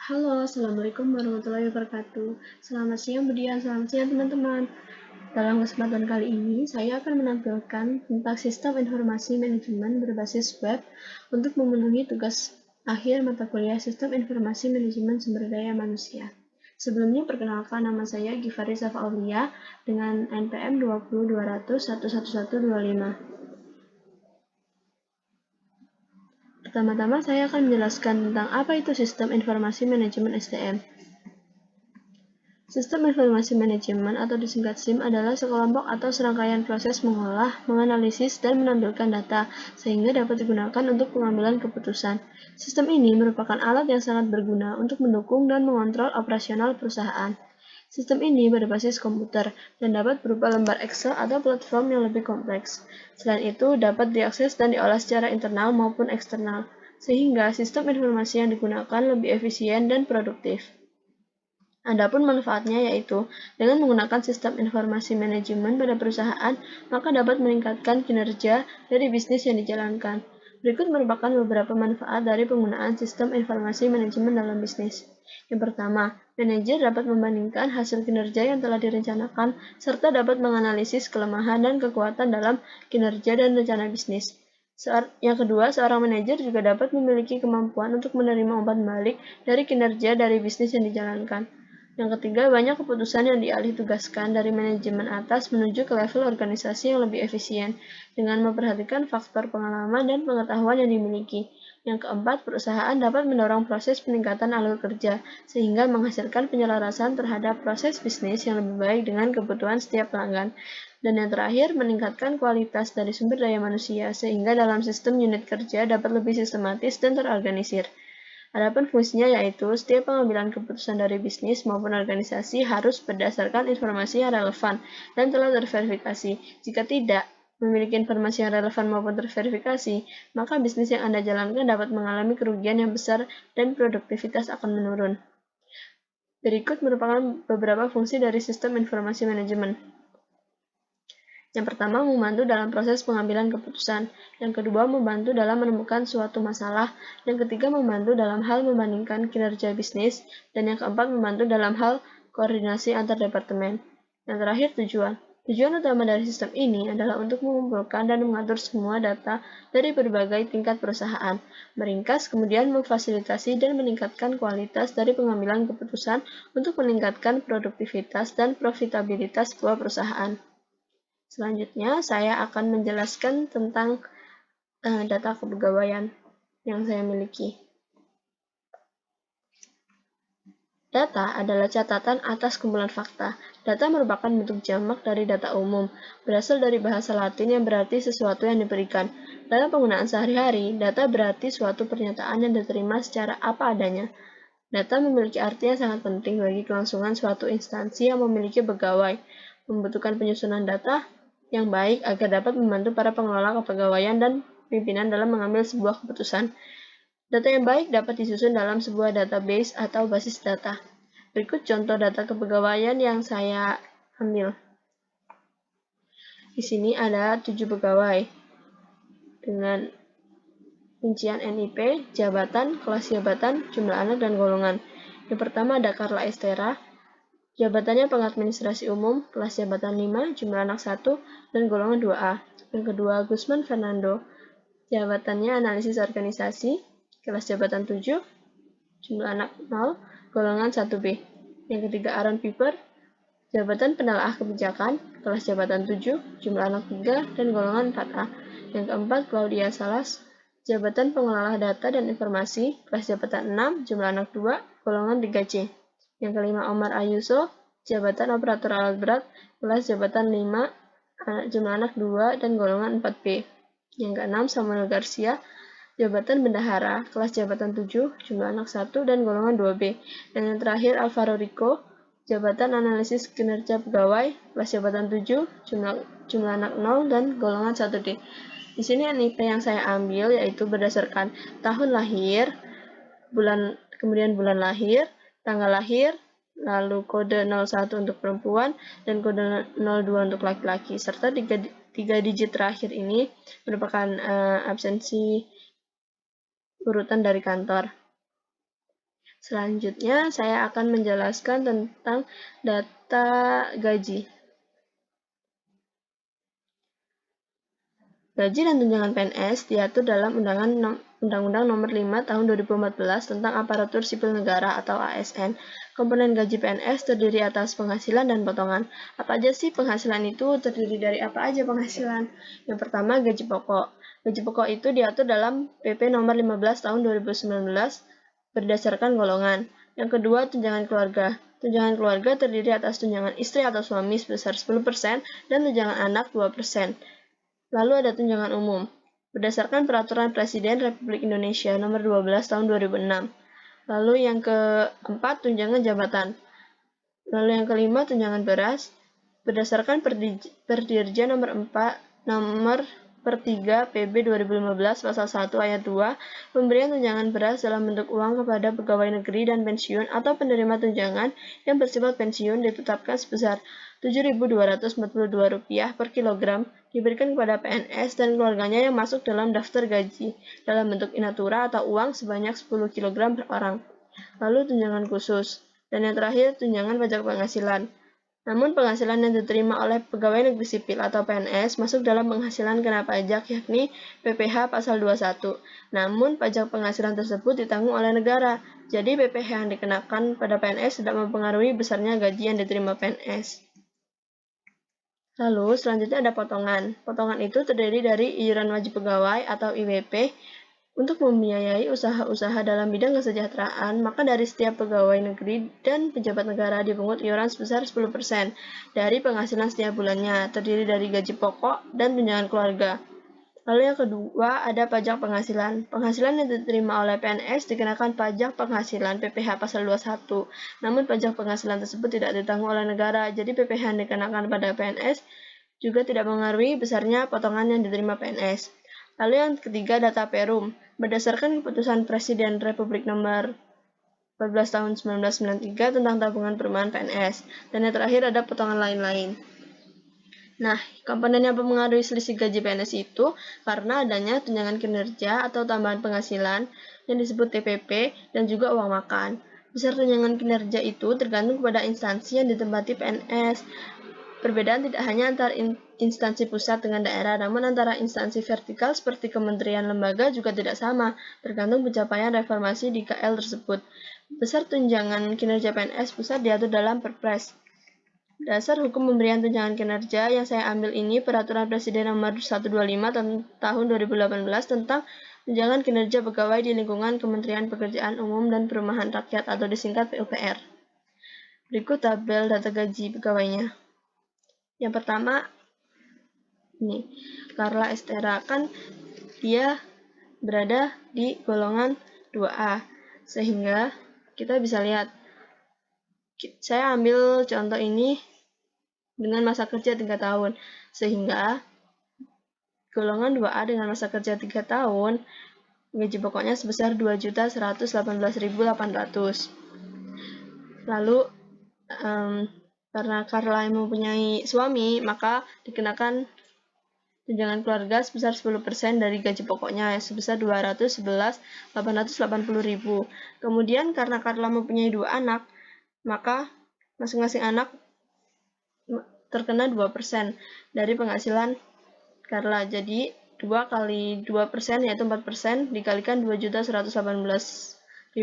Halo, Assalamualaikum warahmatullahi wabarakatuh. Selamat siang Budian, selamat siang teman-teman. Dalam kesempatan kali ini, saya akan menampilkan tentang sistem informasi manajemen berbasis web untuk memenuhi tugas akhir mata kuliah Sistem Informasi Manajemen Sumber Daya Manusia. Sebelumnya, perkenalkan nama saya Givari Safa Aulia dengan NPM 20200 11125. Pertama-tama, saya akan menjelaskan tentang apa itu Sistem Informasi Manajemen SDM. Sistem informasi manajemen atau disingkat SIM adalah sekelompok atau serangkaian proses mengolah, menganalisis, dan menampilkan data sehingga dapat digunakan untuk pengambilan keputusan. Sistem ini merupakan alat yang sangat berguna untuk mendukung dan mengontrol operasional perusahaan. Sistem ini berbasis komputer dan dapat berupa lembar Excel atau platform yang lebih kompleks. Selain itu, dapat diakses dan diolah secara internal maupun eksternal, sehingga sistem informasi yang digunakan lebih efisien dan produktif. Adapun manfaatnya yaitu, dengan menggunakan sistem informasi manajemen pada perusahaan, maka dapat meningkatkan kinerja dari bisnis yang dijalankan. Berikut merupakan beberapa manfaat dari penggunaan sistem informasi manajemen dalam bisnis. Yang pertama, manajer dapat membandingkan hasil kinerja yang telah direncanakan, serta dapat menganalisis kelemahan dan kekuatan dalam kinerja dan rencana bisnis. Yang kedua, seorang manajer juga dapat memiliki kemampuan untuk menerima umpan balik dari kinerja dari bisnis yang dijalankan. Yang ketiga, banyak keputusan yang dialih tugaskan dari manajemen atas menuju ke level organisasi yang lebih efisien, dengan memperhatikan faktor pengalaman dan pengetahuan yang dimiliki. Yang keempat, perusahaan dapat mendorong proses peningkatan alur kerja, sehingga menghasilkan penyelarasan terhadap proses bisnis yang lebih baik dengan kebutuhan setiap pelanggan. Dan yang terakhir, meningkatkan kualitas dari sumber daya manusia, sehingga dalam sistem unit kerja dapat lebih sistematis dan terorganisir. Adapun fungsinya yaitu, setiap pengambilan keputusan dari bisnis maupun organisasi harus berdasarkan informasi yang relevan dan telah terverifikasi. Jika tidak memiliki informasi yang relevan maupun terverifikasi, maka bisnis yang Anda jalankan dapat mengalami kerugian yang besar dan produktivitas akan menurun. Berikut merupakan beberapa fungsi dari sistem informasi manajemen. Yang pertama, membantu dalam proses pengambilan keputusan. Yang kedua, membantu dalam menemukan suatu masalah. Yang ketiga, membantu dalam hal membandingkan kinerja bisnis. Dan yang keempat, membantu dalam hal koordinasi antar departemen. Yang terakhir, tujuan. Tujuan utama dari sistem ini adalah untuk mengumpulkan dan mengatur semua data dari berbagai tingkat perusahaan, meringkas, kemudian memfasilitasi dan meningkatkan kualitas dari pengambilan keputusan untuk meningkatkan produktivitas dan profitabilitas sebuah perusahaan. Selanjutnya, saya akan menjelaskan tentang data kepegawaian yang saya miliki. Data adalah catatan atas kumpulan fakta. Data merupakan bentuk jamak dari data umum, berasal dari bahasa Latin yang berarti sesuatu yang diberikan. Dalam penggunaan sehari-hari, data berarti suatu pernyataan yang diterima secara apa adanya. Data memiliki arti yang sangat penting bagi kelangsungan suatu instansi yang memiliki pegawai, membutuhkan penyusunan data yang baik agar dapat membantu para pengelola kepegawaian dan pimpinan dalam mengambil sebuah keputusan. Data yang baik dapat disusun dalam sebuah database atau basis data. Berikut contoh data kepegawaian yang saya ambil. Di sini ada 7 pegawai dengan rincian NIP, jabatan, kelas jabatan, jumlah anak, dan golongan. Yang pertama ada Carla Estera, jabatannya pengadministrasi umum, kelas jabatan 5, jumlah anak 1, dan golongan 2A. Yang kedua, Gusman Fernando, jabatannya analisis organisasi, kelas jabatan 7, jumlah anak 0, golongan 1B. Yang ketiga, Aaron Piper, jabatan penelaah kebijakan, kelas jabatan 7, jumlah anak 3, dan golongan 4A. Yang keempat, Claudia Salas, jabatan pengelola data dan informasi, kelas jabatan 6, jumlah anak 2, golongan 3C. Yang kelima, Omar Ayuso, jabatan operator alat berat, kelas jabatan 5, jumlah anak 2, dan golongan 4B. Yang keenam, Samuel Garcia, jabatan bendahara, kelas jabatan 7, jumlah anak 1, dan golongan 2B. Dan yang terakhir, Alvaro Rico, jabatan analisis kinerja pegawai, kelas jabatan 7, jumlah anak 0, dan golongan 1D. Di sini NIP yang saya ambil yaitu berdasarkan tahun lahir, kemudian bulan lahir, tanggal lahir, lalu kode 01 untuk perempuan, dan kode 02 untuk laki-laki, serta 3 digit terakhir ini merupakan absensi urutan dari kantor. Selanjutnya, saya akan menjelaskan tentang data gaji. Gaji dan tunjangan PNS diatur dalam Undang-Undang Nomor 5 Tahun 2014 tentang Aparatur Sipil Negara atau ASN. Komponen gaji PNS terdiri atas penghasilan dan potongan. Apa aja sih penghasilan itu? Terdiri dari apa aja penghasilan? Yang pertama, gaji pokok. Gaji pokok itu diatur dalam PP Nomor 15 Tahun 2019 berdasarkan golongan. Yang kedua, tunjangan keluarga. Tunjangan keluarga terdiri atas tunjangan istri atau suami sebesar 10% dan tunjangan anak 2%. Lalu ada tunjangan umum. Berdasarkan Peraturan Presiden Republik Indonesia Nomor 12 Tahun 2006. Lalu yang keempat, tunjangan jabatan. Lalu yang kelima, tunjangan beras. Berdasarkan Perdirja Nomor 3 PB 2015 Pasal 1 Ayat 2, pemberian tunjangan beras dalam bentuk uang kepada pegawai negeri dan pensiun atau penerima tunjangan yang bersifat pensiun ditetapkan sebesar Rp7.242 per kilogram diberikan kepada PNS dan keluarganya yang masuk dalam daftar gaji dalam bentuk inatura atau uang sebanyak 10 kg per orang. Lalu tunjangan khusus. Dan yang terakhir, tunjangan pajak penghasilan. Namun penghasilan yang diterima oleh pegawai negeri sipil atau PNS masuk dalam penghasilan kena pajak yakni PPh pasal 21. Namun pajak penghasilan tersebut ditanggung oleh negara. Jadi PPh yang dikenakan pada PNS tidak mempengaruhi besarnya gaji yang diterima PNS. Lalu selanjutnya ada potongan. Potongan itu terdiri dari iuran wajib pegawai atau IWP. Untuk membiayai usaha-usaha dalam bidang kesejahteraan, maka dari setiap pegawai negeri dan pejabat negara dipungut iuran sebesar 10% dari penghasilan setiap bulannya, terdiri dari gaji pokok dan tunjangan keluarga. Lalu yang kedua ada pajak penghasilan. Penghasilan yang diterima oleh PNS dikenakan pajak penghasilan PPh pasal 21. Namun pajak penghasilan tersebut tidak ditanggung oleh negara, jadi PPh yang dikenakan pada PNS juga tidak mengaruhi besarnya potongan yang diterima PNS. Lalu yang ketiga, data Perum. Berdasarkan keputusan Presiden Republik Nomor 14 Tahun 1993 tentang tabungan perumahan PNS. Dan yang terakhir ada potongan lain-lain. Nah, komponen yang mempengaruhi selisih gaji PNS itu karena adanya tunjangan kinerja atau tambahan penghasilan yang disebut TPP dan juga uang makan. Besar tunjangan kinerja itu tergantung pada instansi yang ditempati PNS. Perbedaan tidak hanya antar instansi pusat dengan daerah, namun antara instansi vertikal seperti kementerian lembaga juga tidak sama, tergantung pencapaian reformasi di KL tersebut. Besar tunjangan kinerja PNS pusat diatur dalam Perpres. Dasar hukum pemberian tunjangan kinerja yang saya ambil ini Peraturan Presiden Nomor 125 Tahun 2018 tentang tunjangan kinerja pegawai di lingkungan Kementerian Pekerjaan Umum dan Perumahan Rakyat atau disingkat PUPR. Berikut tabel data gaji pegawainya. Yang pertama, ini Carla Estera, kan dia berada di golongan 2A, sehingga kita bisa lihat, saya ambil contoh ini dengan masa kerja 3 tahun, sehingga golongan 2A dengan masa kerja 3 tahun, gaji pokoknya sebesar 2.118.800. Lalu, karena Carla mempunyai suami, maka dikenakan tunjangan keluarga sebesar 10% dari gaji pokoknya sebesar 211.880.000. Kemudian karena Carla mempunyai 2 anak, maka masing-masing anak terkena 2% dari penghasilan Carla. Jadi 2 kali 2% yaitu 4% dikalikan 2.118.800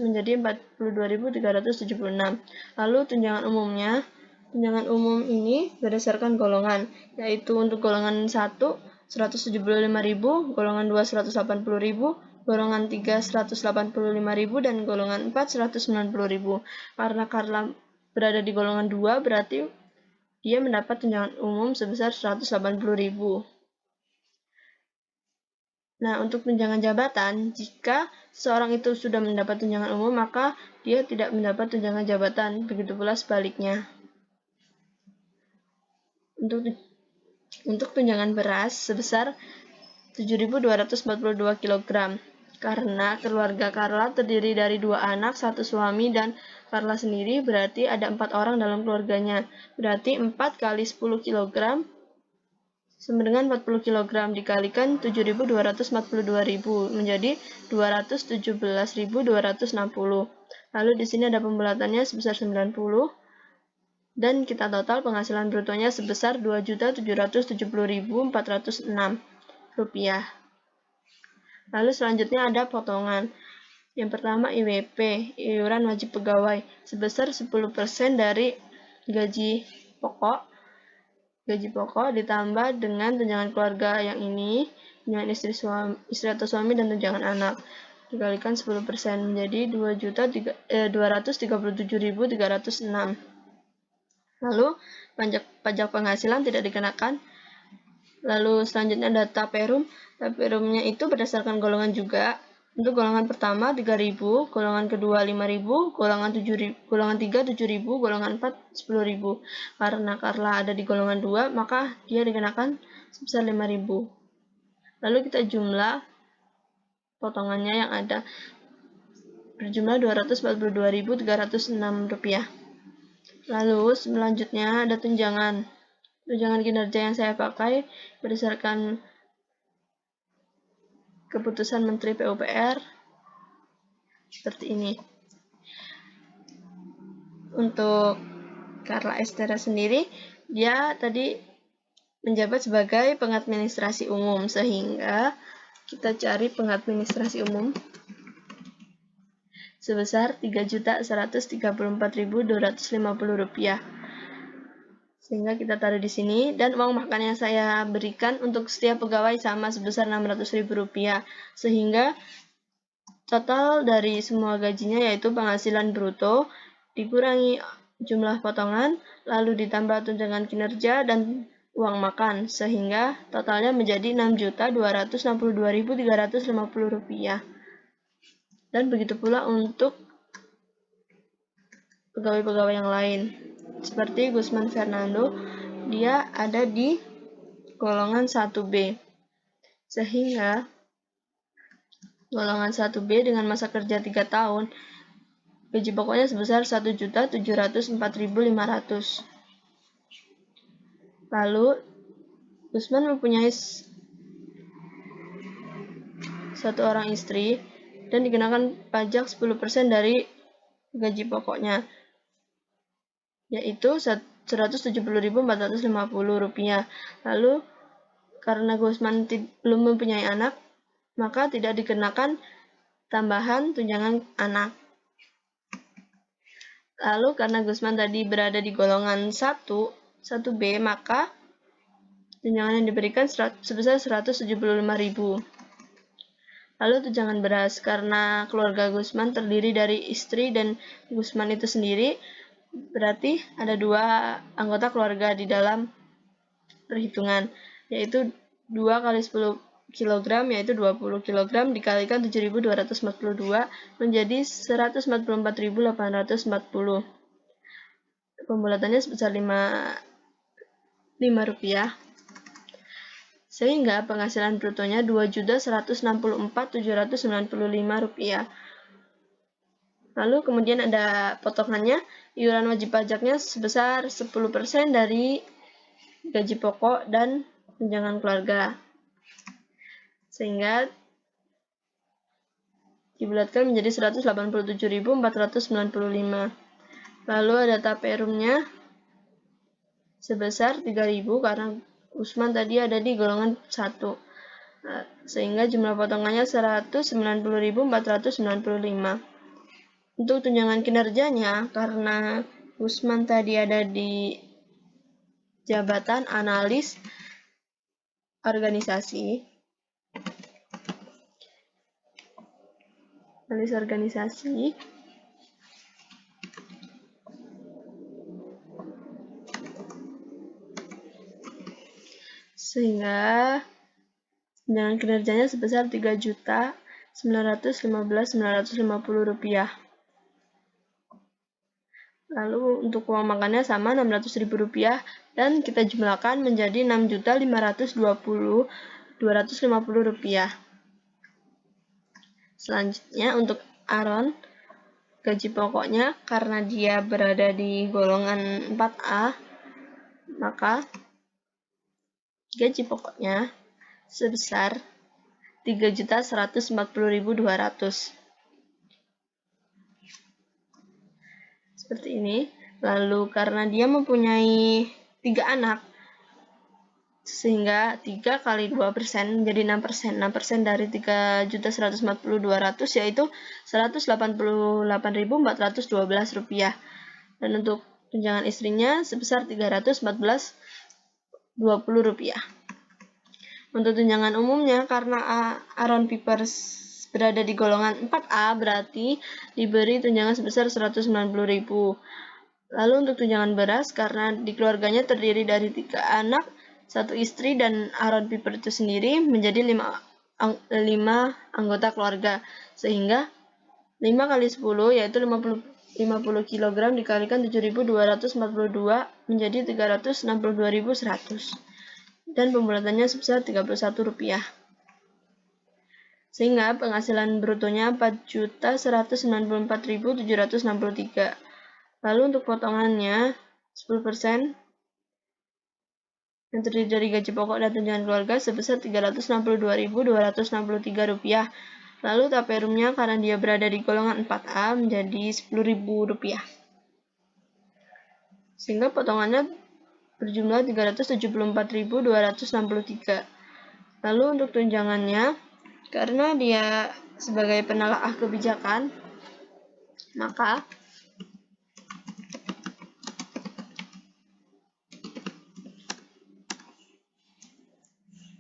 menjadi 42.376. Lalu tunjangan umumnya, tunjangan umum ini berdasarkan golongan, yaitu untuk golongan 1 175.000, golongan 2 180.000, golongan 3 185.000 dan golongan 4 190.000. Karena Carla berada di golongan 2 berarti dia mendapat tunjangan umum sebesar 180.000. Nah, untuk tunjangan jabatan, jika seseorang itu sudah mendapat tunjangan umum, maka dia tidak mendapat tunjangan jabatan, begitu pula sebaliknya. Untuk tunjangan beras sebesar 7.242 kg, karena keluarga Carla terdiri dari 2 anak, 1 suami, dan Carla sendiri berarti ada 4 orang dalam keluarganya. Berarti 4 kali 10 kg sama dengan 40 kg dikalikan 7.242.000 menjadi 217.260. Lalu di sini ada pembulatannya sebesar 90 dan kita total penghasilan brutonya sebesar 2.770.406 rupiah. Lalu selanjutnya ada potongan. Yang pertama IWP, iuran wajib pegawai, sebesar 10% dari gaji pokok ditambah dengan tunjangan keluarga yang ini, tunjangan istri atau suami dan tunjangan anak. Dikalikan 10% menjadi 2.237.306. Lalu pajak penghasilan tidak dikenakan. Lalu selanjutnya ada taperum. Taperumnya itu berdasarkan golongan juga. Untuk golongan pertama 3.000, golongan kedua 5.000, golongan 3 7.000, golongan 4 10.000. Karena Carla ada di golongan 2, maka dia dikenakan sebesar 5.000. Lalu kita jumlah potongannya yang ada berjumlah 242.306 rupiah. Lalu selanjutnya ada tunjangan kinerja yang saya pakai berdasarkan keputusan Menteri PUPR seperti ini. Untuk Carla Estera sendiri, dia tadi menjabat sebagai pengadministrasi umum, sehingga kita cari pengadministrasi umum sebesar 3.134.250 rupiah. Sehingga kita taruh di sini, dan uang makan yang saya berikan untuk setiap pegawai sama sebesar 600.000 rupiah. Sehingga total dari semua gajinya yaitu penghasilan bruto dikurangi jumlah potongan, lalu ditambah tunjangan kinerja dan uang makan, sehingga totalnya menjadi 6.262.350 rupiah. Dan begitu pula untuk pegawai-pegawai yang lain. Seperti Gusman Fernando, dia ada di golongan 1B. Sehingga golongan 1B dengan masa kerja 3 tahun, gaji pokoknya sebesar 1.704.500. Lalu Gusman mempunyai satu orang istri dan dikenakan pajak 10% dari gaji pokoknya, yaitu 170.450 rupiah. Lalu karena Gusman belum mempunyai anak, maka tidak dikenakan tambahan tunjangan anak. Lalu karena Gusman tadi berada di golongan 1B, maka tunjangan yang diberikan sebesar 175.000. Lalu tunjangan beras, karena keluarga Gusman terdiri dari istri dan Gusman itu sendiri, berarti ada 2 anggota keluarga di dalam perhitungan, yaitu 2 kali 10 kg, yaitu 20 kg dikalikan 7.242 menjadi 144.840. Pembulatannya sebesar 5 rupiah. Sehingga penghasilan brutonya 2.164.795 rupiah. Lalu kemudian ada potongannya, iuran wajib pajaknya sebesar 10% dari gaji pokok dan tunjangan keluarga. Sehingga dibulatkan menjadi 187.495. Lalu ada taperumnya sebesar 3.000 karena Gusman tadi ada di golongan 1. Sehingga jumlah potongannya 190.495. Untuk tunjangan kinerjanya, karena Gusman tadi ada di jabatan analis organisasi, sehingga tunjangan kinerjanya sebesar 3.915.950 rupiah. Lalu untuk uang makannya sama 600.000 rupiah dan kita jumlahkan menjadi 6.520.250 rupiah. Selanjutnya untuk Aaron, gaji pokoknya karena dia berada di golongan 4A, maka gaji pokoknya sebesar 3.140.200. Seperti ini. Lalu karena dia mempunyai 3 anak, sehingga 3 kali 2% menjadi 6%. 6% dari 3.140.200 yaitu Rp188.412. Dan untuk tunjangan istrinya sebesar Rp314.20. Untuk tunjangan umumnya, karena Aaron Pipers berada di golongan 4A, berarti diberi tunjangan sebesar Rp190.000. Lalu untuk tunjangan beras, karena di keluarganya terdiri dari 3 anak, 1 istri, dan Aaron Piper itu sendiri menjadi 5 anggota keluarga. Sehingga 5 kali 10 yaitu 50 kg dikalikan 7.242 menjadi 362.100. Dan pembulatannya sebesar Rp31. Sehingga penghasilan brutonya Rp4.194.763. Lalu untuk potongannya 10% yang terdiri dari gaji pokok dan tunjangan keluarga sebesar Rp362.263. Lalu taperumnya karena dia berada di golongan 4A menjadi Rp10.000. Sehingga potongannya berjumlah Rp374.263. Lalu untuk tunjangannya, karena dia sebagai penelaah kebijakan, maka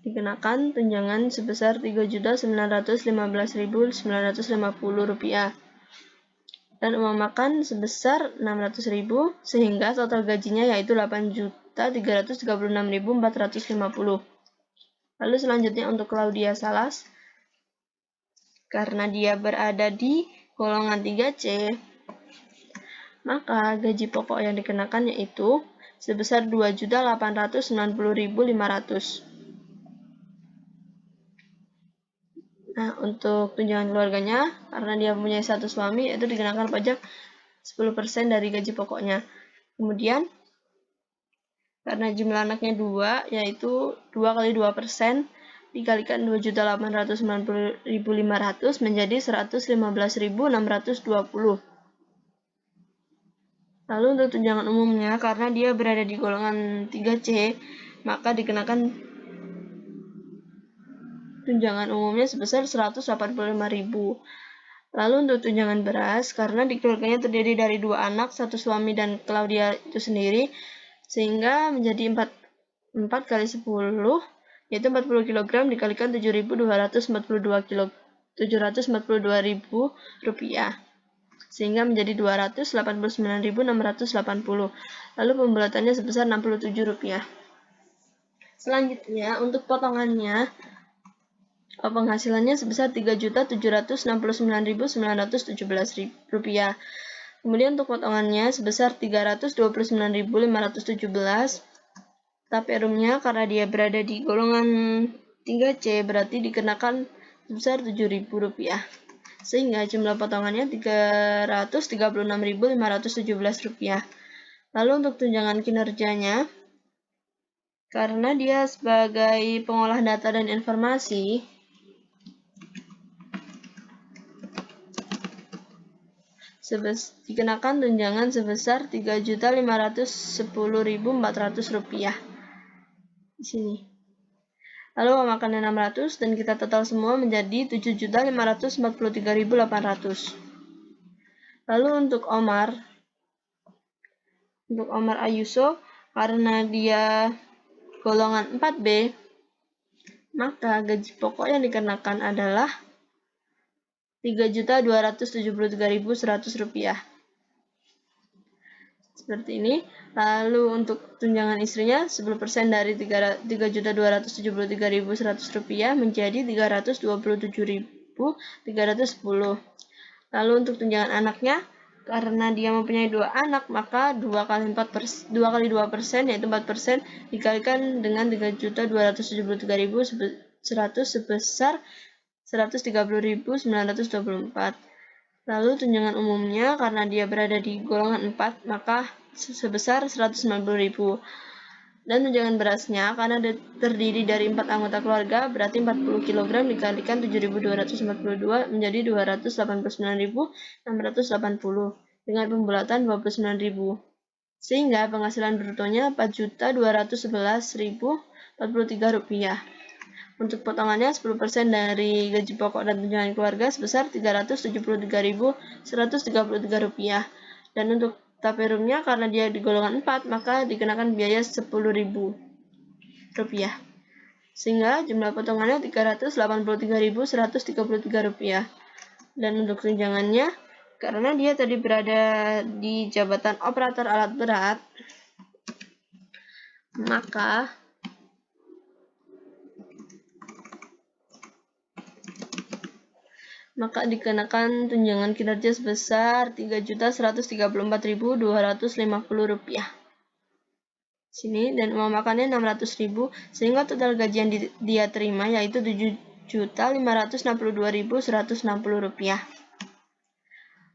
dikenakan tunjangan sebesar Rp3.915.950 dan uang makan sebesar Rp600.000, sehingga total gajinya yaitu Rp8.336.450. Lalu selanjutnya untuk Claudia Salas, karena dia berada di golongan 3C, maka gaji pokok yang dikenakan yaitu sebesar Rp2.890.500. Nah, untuk tunjangan keluarganya, karena dia mempunyai 1 suami, itu dikenakan pajak 10% dari gaji pokoknya. Kemudian, karena jumlah anaknya 2, yaitu 2 kali 2% dikalikan 2.890.500 menjadi 115.620. Lalu untuk tunjangan umumnya, karena dia berada di golongan 3C, maka dikenakan tunjangan umumnya sebesar Rp185.000. Lalu untuk tunjangan beras, karena di keluarganya terdiri dari 2 anak, 1 suami, dan Claudia itu sendiri, sehingga menjadi 4 kali 10, yaitu 40 kg dikalikan Rp742.000, sehingga menjadi Rp289.680. Lalu pembulatannya sebesar Rp67. Selanjutnya untuk potongannya, penghasilannya sebesar Rp3.769.917. Kemudian untuk potongannya sebesar Rp329.517. Taperumnya karena dia berada di golongan 3C berarti dikenakan sebesar Rp7.000. Sehingga jumlah potongannya Rp336.517. Lalu untuk tunjangan kinerjanya, karena dia sebagai pengolah data dan informasi, dikenakan tunjangan sebesar Rp3.510.400 di sini. Lalu uang makannya 600 dan kita total semua menjadi Rp7.543.800. Lalu untuk Omar Ayuso, karena dia golongan 4B, maka gaji pokok yang dikenakan adalah Rp3.273.100. Seperti ini. Lalu untuk tunjangan istrinya 10% dari Rp3.273.100 menjadi Rp327.310. Lalu untuk tunjangan anaknya, karena dia mempunyai 2 anak, maka 2 kali 2% yaitu 4% dikalikan dengan Rp3.273.100 sebesar Rp130.924. Lalu tunjangan umumnya, karena dia berada di golongan 4, maka sebesar Rp190.000. Dan tunjangan berasnya, karena terdiri dari 4 anggota keluarga, berarti 40 kg dikalikan 7.242 menjadi 289.680 dengan pembulatan 29.000. Sehingga penghasilan brutonya 4.211.043 rupiah. Untuk potongannya 10% dari gaji pokok dan tunjangan keluarga sebesar 373.133 rupiah. Dan untuk taperumnya karena dia di golongan 4 maka dikenakan biaya 10.000 rupiah. Sehingga jumlah potongannya 383.133 rupiah. Dan untuk tunjangannya karena dia tadi berada di jabatan operator alat berat, maka dikenakan tunjangan kinerja sebesar 3.134.250 rupiah. Sini dan uang makannya 600.000 sehingga total gaji yang dia terima yaitu 7.562.160 rupiah.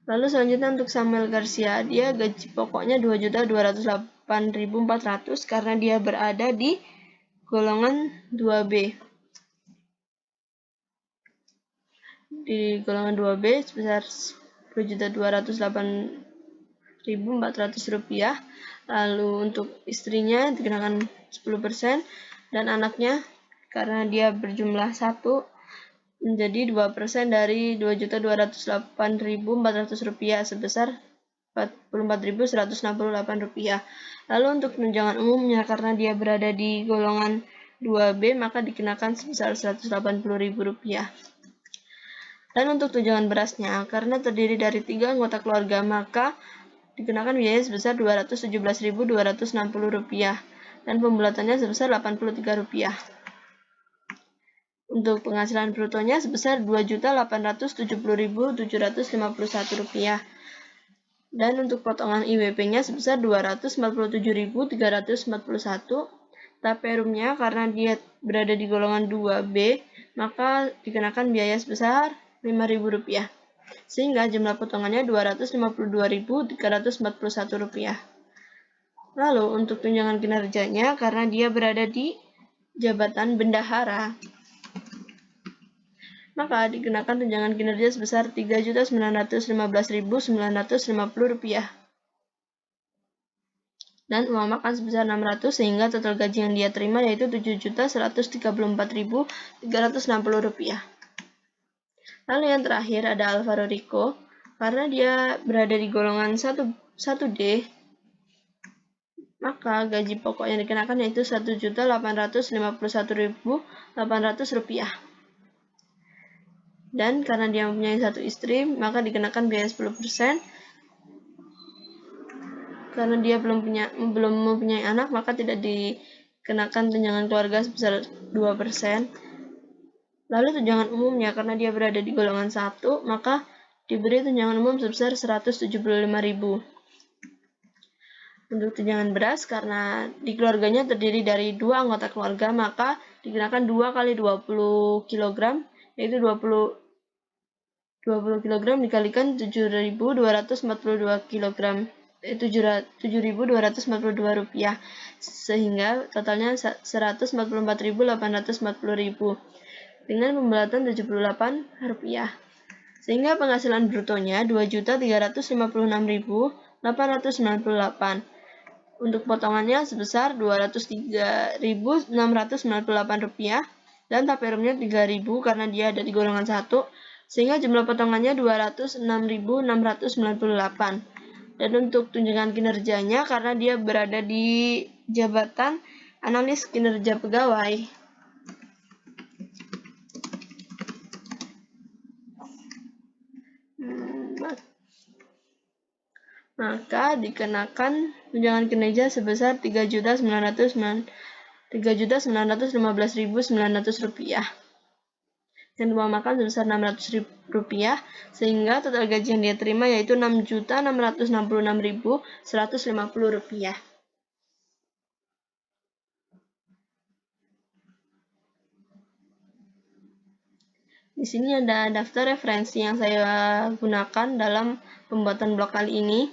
Lalu selanjutnya untuk Samuel Garcia, dia gaji pokoknya 2.208.400 karena dia berada di golongan 2B. Di golongan 2B sebesar 2.208.400 rupiah. Lalu untuk istrinya dikenakan 10% dan anaknya karena dia berjumlah 1 menjadi 2% dari 2.208.400 rupiah sebesar 44.168 rupiah. Lalu untuk tunjangan umumnya karena dia berada di golongan 2B maka dikenakan sebesar 180.000 rupiah. Dan untuk tunjangan berasnya, karena terdiri dari 3 anggota keluarga, maka dikenakan biaya sebesar 217.260 rupiah dan pembulatannya sebesar 83 rupiah. Untuk penghasilan brutonya sebesar 2.870.751 rupiah. Dan untuk potongan IWP-nya sebesar 247.341. Taperumnya karena dia berada di golongan 2B, maka dikenakan biaya sebesar 5.000 rupiah. Sehingga jumlah potongannya 252.341 rupiah. Lalu untuk tunjangan kinerjanya karena dia berada di jabatan bendahara, maka dikenakan tunjangan kinerja sebesar 3.915.950 rupiah. Dan uang makan sebesar 600 sehingga total gaji yang dia terima yaitu 7.134.360 rupiah. Lalu yang terakhir ada Alvaro Rico, karena dia berada di golongan 1D, maka gaji pokok yang dikenakan yaitu 1.851.800 rupiah. Dan karena dia mempunyai 1 istri, maka dikenakan biaya 10%. Karena dia belum mempunyai anak, maka tidak dikenakan tunjangan keluarga sebesar 2%. Lalu tunjangan umumnya karena dia berada di golongan 1, maka diberi tunjangan umum sebesar 175.000. Untuk tunjangan beras karena di keluarganya terdiri dari 2 anggota keluarga, maka dikenakan 2 kali 20 kg, yaitu 20 kg dikalikan 7.242 kg, 7.242 rupiah, sehingga totalnya 144.840.000 dengan pembulatan 78 rupiah. Sehingga penghasilan brutonya 2.356.898. Untuk potongannya sebesar 203.698 rupiah dan taperumnya 3.000 karena dia ada di golongan 1, sehingga jumlah potongannya 206.698. Dan untuk tunjangan kinerjanya karena dia berada di jabatan analis kinerja pegawai, maka dikenakan tunjangan kinerja sebesar 3.915.900 rupiah dan uang makan sebesar 600.000 rupiah, sehingga total gaji yang dia terima yaitu 6.666.150 rupiah. Di sini ada daftar referensi yang saya gunakan dalam pembuatan blog kali ini.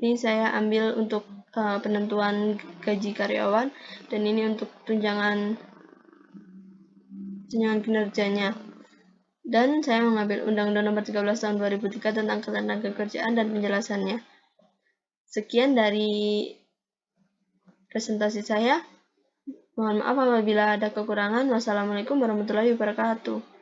Ini saya ambil untuk penentuan gaji karyawan, dan ini untuk tunjangan kinerjanya. Dan saya mengambil Undang-Undang Nomor 13 Tahun 2003 tentang Ketenagakerjaan dan penjelasannya. Sekian dari presentasi saya. Mohon maaf apabila ada kekurangan. Wassalamualaikum warahmatullahi wabarakatuh.